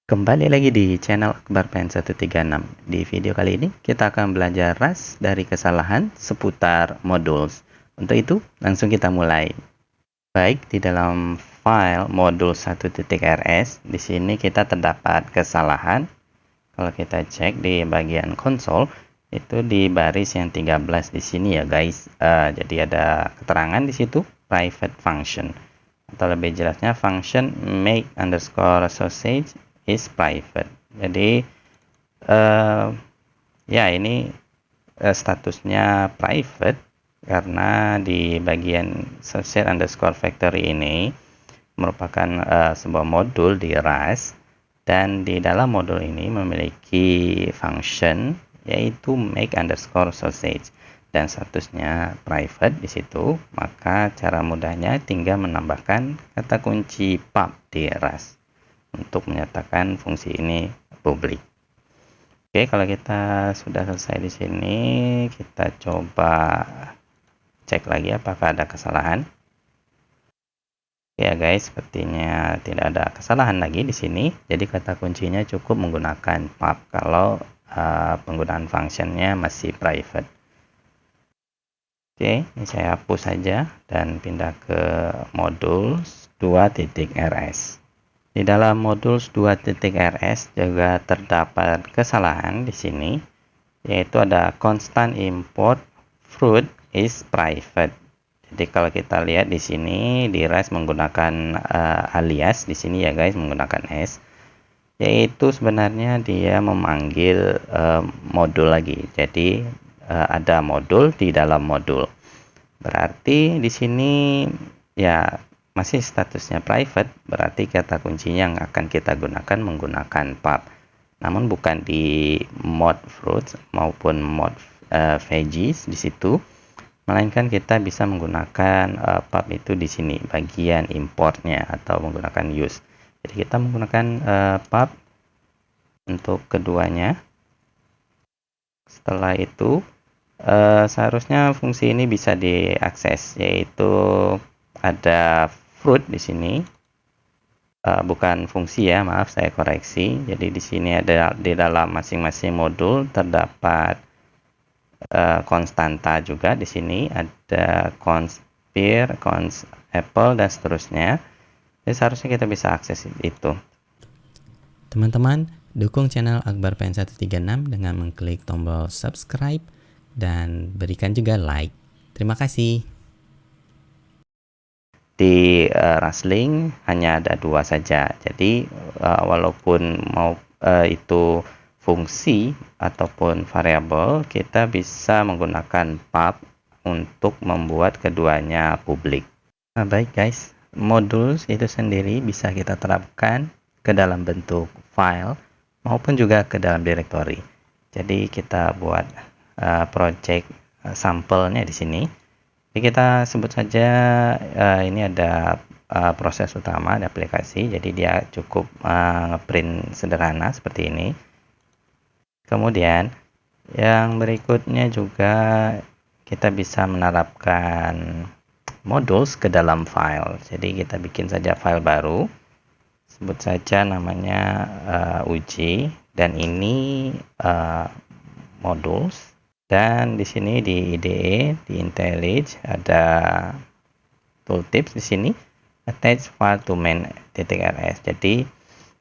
Kembali lagi di channel Akbar Pen 136. Di video kali ini kita akan belajar ras dari kesalahan seputar modules. Untuk itu, langsung kita mulai. Baik, di dalam file modul 1.rs, di sini kita terdapat kesalahan. Kalau kita cek di bagian konsol, itu di baris yang 13 di sini ya guys. Jadi ada keterangan di situ, private function. Atau lebih jelasnya, function make underscore sausage is private. Jadi ya ini statusnya private karena di bagian sausage underscore factory ini merupakan sebuah modul di Rust, dan di dalam modul ini memiliki function yaitu make underscore sausage dan statusnya private di situ. Maka cara mudahnya tinggal menambahkan kata kunci pub di Rust untuk menyatakan fungsi ini publik. Oke, kalau kita sudah selesai di sini, kita coba cek lagi apakah ada kesalahan. Ya guys, sepertinya tidak ada kesalahan lagi di sini. Jadi kata kuncinya cukup menggunakan pub kalau penggunaan functionnya masih private. Oke, ini saya hapus saja dan pindah ke modul 2.rs. Di dalam modul 2.rs juga terdapat kesalahan di sini, yaitu ada constant import fruit is private. Jadi kalau kita lihat di sini di Rust menggunakan alias di sini ya guys, menggunakan s, yaitu sebenarnya dia memanggil modul lagi. Jadi ada modul di dalam modul. Berarti di sini ya masih statusnya private, berarti kata kuncinya yang akan kita gunakan menggunakan pub. Namun bukan di mod fruits maupun mod veggies di situ, melainkan kita bisa menggunakan pub itu di sini bagian importnya atau menggunakan use. Jadi kita menggunakan pub untuk keduanya. Setelah itu seharusnya fungsi ini bisa diakses, yaitu ada fruit di sini, bukan fungsi ya, maaf saya koreksi. Jadi di sini ada di dalam masing-masing modul terdapat konstanta juga. Di sini ada const pear, const apple dan seterusnya. Jadi seharusnya kita bisa akses itu. Teman-teman, dukung channel Akbar Pen 136 dengan mengklik tombol subscribe dan berikan juga like. Terima kasih. Di Rustling hanya ada dua saja. Jadi walaupun mau itu fungsi ataupun variabel, kita bisa menggunakan pub untuk membuat keduanya publik. Nah, baik guys, modul itu sendiri bisa kita terapkan ke dalam bentuk file maupun juga ke dalam directory. Jadi kita buat project sampelnya di sini. Jadi kita sebut saja ini ada proses utama di aplikasi, jadi dia cukup ngeprint sederhana seperti ini. Kemudian yang berikutnya juga kita bisa menerapkan modules ke dalam file. Jadi kita bikin saja file baru, sebut saja namanya uji, dan ini modules. Dan di sini di IDE, di IntelliJ ada tooltips di sini, attach file to main.rs. Jadi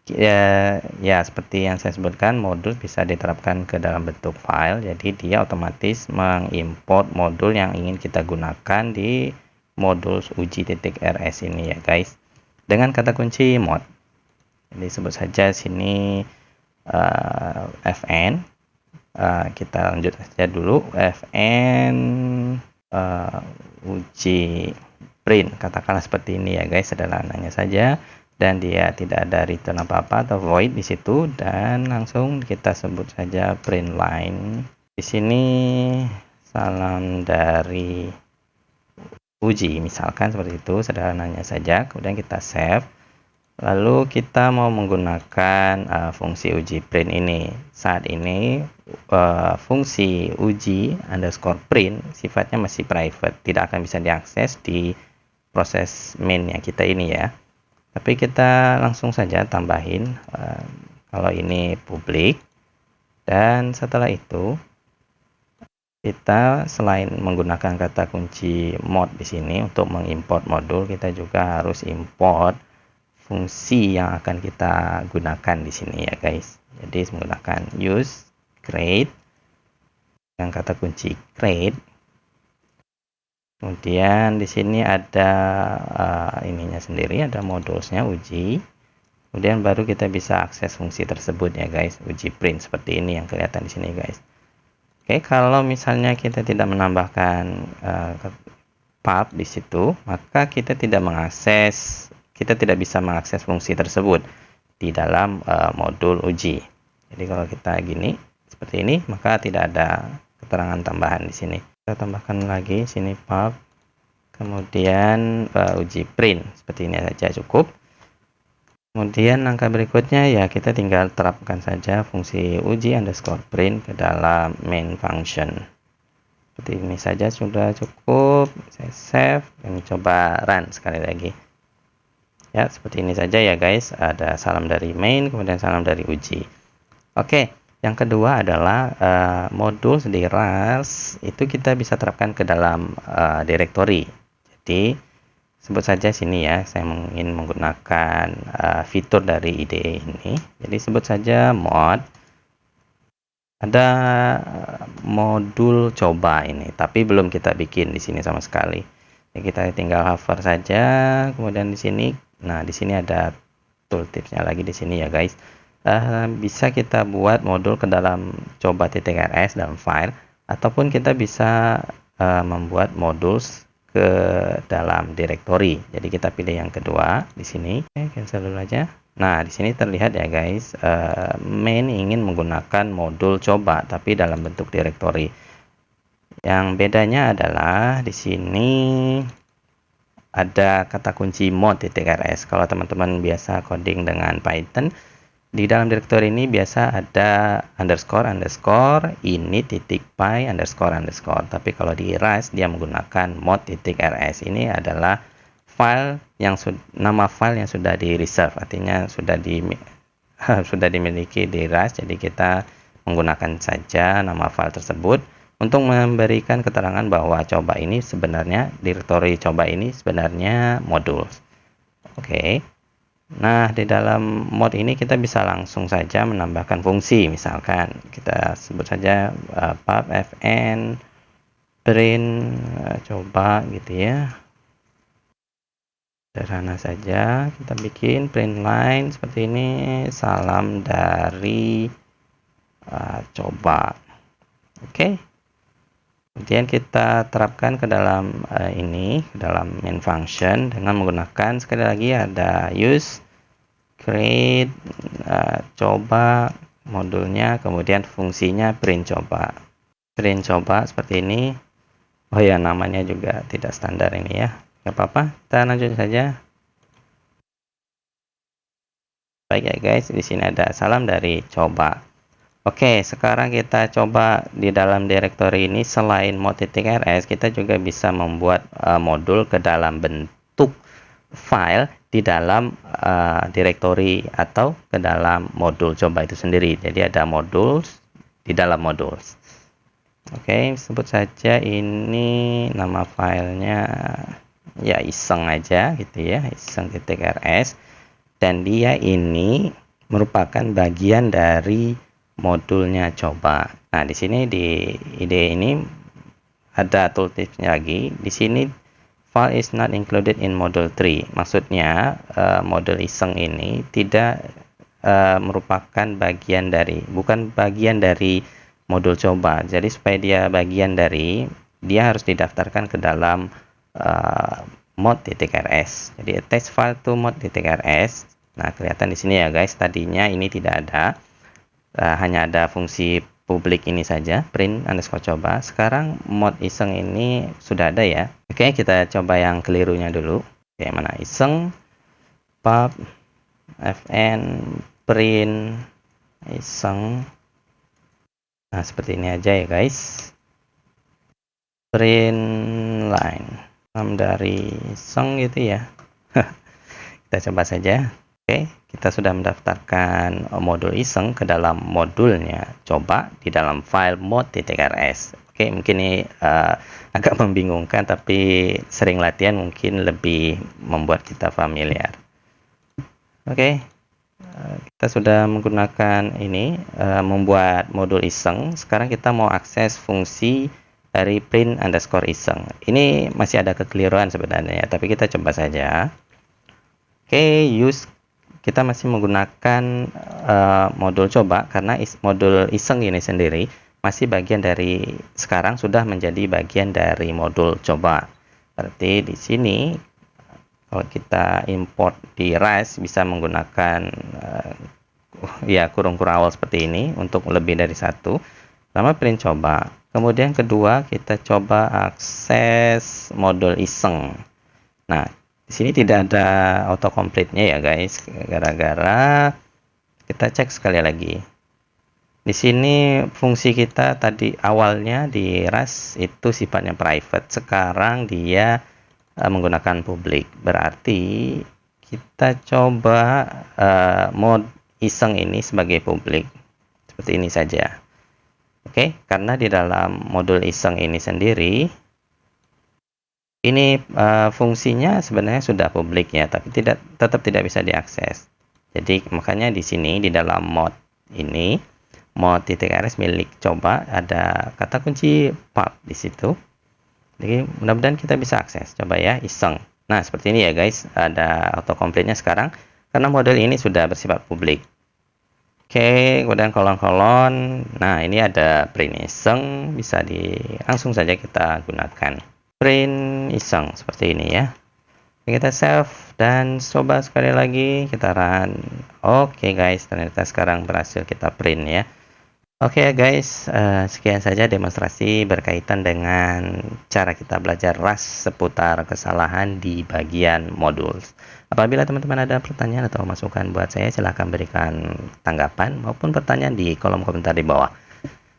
ya seperti yang saya sebutkan, modul bisa diterapkan ke dalam bentuk file. Jadi dia otomatis mengimport modul yang ingin kita gunakan di modul uji.rs ini ya guys, dengan kata kunci mod. Jadi sebut saja sini fn. Kita lanjut saja dulu, fn uji print, katakanlah seperti ini ya guys, sederhananya saja, dan dia tidak ada return apa-apa atau void di situ, dan langsung kita sebut saja print line. Di sini salam dari uji, misalkan seperti itu, sederhananya saja. Kemudian kita save. Lalu kita mau menggunakan fungsi uji print ini. Saat ini fungsi uji underscore print sifatnya masih private, tidak akan bisa diakses di proses main yang kita ini ya. Tapi kita langsung saja tambahin kalau ini publik. Dan setelah itu kita selain menggunakan kata kunci mod di sini untuk mengimport modul, kita juga harus import fungsi yang akan kita gunakan di sini ya guys. Jadi menggunakan use create yang kata kunci create. Kemudian di sini ada ininya sendiri, ada modulsnya uji. Kemudian baru kita bisa akses fungsi tersebut ya guys, uji print seperti ini yang kelihatan di sini guys. Oke, kalau misalnya kita tidak menambahkan pub di situ, maka kita tidak bisa mengakses fungsi tersebut di dalam modul uji. Jadi kalau kita gini seperti ini, maka tidak ada keterangan tambahan di sini. Kita tambahkan lagi sini pub, kemudian uji print seperti ini saja cukup. Kemudian langkah berikutnya ya kita tinggal terapkan saja fungsi uji underscore print ke dalam main function. Seperti ini saja sudah cukup. Saya save dan coba run sekali lagi. Ya, seperti ini saja ya guys. Ada salam dari main, kemudian salam dari uji. Oke, yang kedua adalah modul di Rust itu kita bisa terapkan ke dalam directory. Jadi sebut saja sini ya, saya ingin menggunakan fitur dari IDE ini. Jadi sebut saja mod. Ada modul coba ini, tapi belum kita bikin di sini sama sekali. Jadi kita tinggal hover saja, kemudian di sini, nah di sini ada tooltipsnya lagi di sini ya guys. Bisa kita buat modul ke dalam coba.rs dalam file, ataupun kita bisa membuat modul ke dalam directory. Jadi kita pilih yang kedua di sini. Oke, cancel dulu aja. Nah, di sini terlihat ya guys, main ingin menggunakan modul coba tapi dalam bentuk directory. Yang bedanya adalah di sini ada kata kunci mod.rs. Kalau teman-teman biasa coding dengan Python, di dalam directory ini biasa ada underscore init.py underscore. Tapi kalau di Rust dia menggunakan mod.rs. Ini adalah file yang nama file yang sudah di reserve, artinya sudah dimiliki di Rust. Jadi kita menggunakan saja nama file tersebut untuk memberikan keterangan bahwa coba ini sebenarnya directory coba ini sebenarnya modul. Oke. Nah, di dalam mod ini kita bisa langsung saja menambahkan fungsi. Misalkan kita sebut saja pub fn print coba gitu ya. Sederhana saja, kita bikin print line seperti ini, salam dari coba. Oke. Kemudian kita terapkan ke dalam ke dalam main function dengan menggunakan sekali lagi ada use create coba modulnya, kemudian fungsinya print coba. Print coba seperti ini. Oh ya, namanya juga tidak standar ini ya. Gak apa-apa, kita lanjut saja. Baik ya guys, di sini ada salam dari coba. Oke, sekarang kita coba di dalam directory ini selain mod.rs, kita juga bisa membuat modul ke dalam bentuk file di dalam directory atau ke dalam modul coba itu sendiri. Jadi ada modul di dalam modul. Oke, sebut saja ini nama filenya ya iseng aja gitu ya, iseng.rs, dan dia ini merupakan bagian dari modulnya coba. Nah, di sini di IDE ini ada tooltipsnya lagi. Di sini file is not included in module 3. Maksudnya modul iseng ini tidak merupakan bukan bagian dari modul coba. Jadi supaya dia bagian dari, dia harus didaftarkan ke dalam mod.rs. Jadi attach file to mod.rs. Nah, kelihatan di sini ya guys. Tadinya ini tidak ada. Hanya ada fungsi publik ini saja, print underscore coba. Sekarang mod iseng ini sudah ada ya. Oke, kita coba yang kelirunya dulu. Oke, mana iseng pub fn print iseng. Nah, seperti ini aja ya guys. Print line dari iseng gitu ya. Kita coba saja. Oke, kita sudah mendaftarkan modul iseng ke dalam modulnya coba di dalam file mod.rs. Oke, mungkin ini agak membingungkan, tapi sering latihan mungkin lebih membuat kita familiar. Oke, kita sudah menggunakan ini membuat modul iseng. Sekarang kita mau akses fungsi dari print underscore iseng. Ini masih ada kekeliruan sebenarnya, tapi kita coba saja. Oke, kita masih menggunakan modul coba karena modul iseng ini sendiri masih bagian dari, sekarang sudah menjadi bagian dari modul coba. Berarti di sini kalau kita import di RAS bisa menggunakan ya kurung-kurung awal seperti ini untuk lebih dari satu. Pertama print coba, kemudian kedua kita coba akses modul iseng. Nah, di sini tidak ada autocomplete-nya ya guys, gara-gara kita cek sekali lagi. Di sini fungsi kita tadi awalnya di RAS itu sifatnya private, sekarang dia menggunakan publik. Berarti kita coba mode iseng ini sebagai publik. Seperti ini saja. Oke, karena di dalam modul iseng ini sendiri ini fungsinya sebenarnya sudah publik ya, tapi tetap tidak bisa diakses. Jadi makanya di sini di dalam mod ini, mod.rs milik coba, ada kata kunci pub di situ. Jadi mudah-mudahan kita bisa akses. Coba ya, iseng. Nah, seperti ini ya guys, ada autocomplete-nya sekarang karena model ini sudah bersifat publik. Oke, kemudian kolon-kolon. Nah, ini ada print iseng, bisa langsung saja kita gunakan. Print iseng seperti ini ya. Kita save dan coba sekali lagi kita run. Oke guys, ternyata sekarang berhasil kita print ya. Oke guys, sekian saja demonstrasi berkaitan dengan cara kita belajar RAS seputar kesalahan di bagian modul. Apabila teman-teman ada pertanyaan atau masukan buat saya, silahkan berikan tanggapan maupun pertanyaan di kolom komentar di bawah.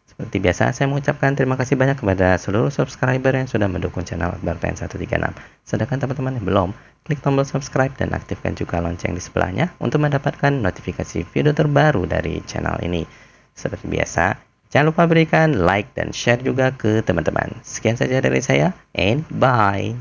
Seperti biasa, saya mengucapkan terima kasih banyak kepada seluruh subscriber yang sudah mendukung channel Akbar PN 136. Sedangkan teman-teman yang belum, klik tombol subscribe dan aktifkan juga lonceng di sebelahnya untuk mendapatkan notifikasi video terbaru dari channel ini. Seperti biasa, jangan lupa berikan like dan share juga ke teman-teman. Sekian saja dari saya, and bye!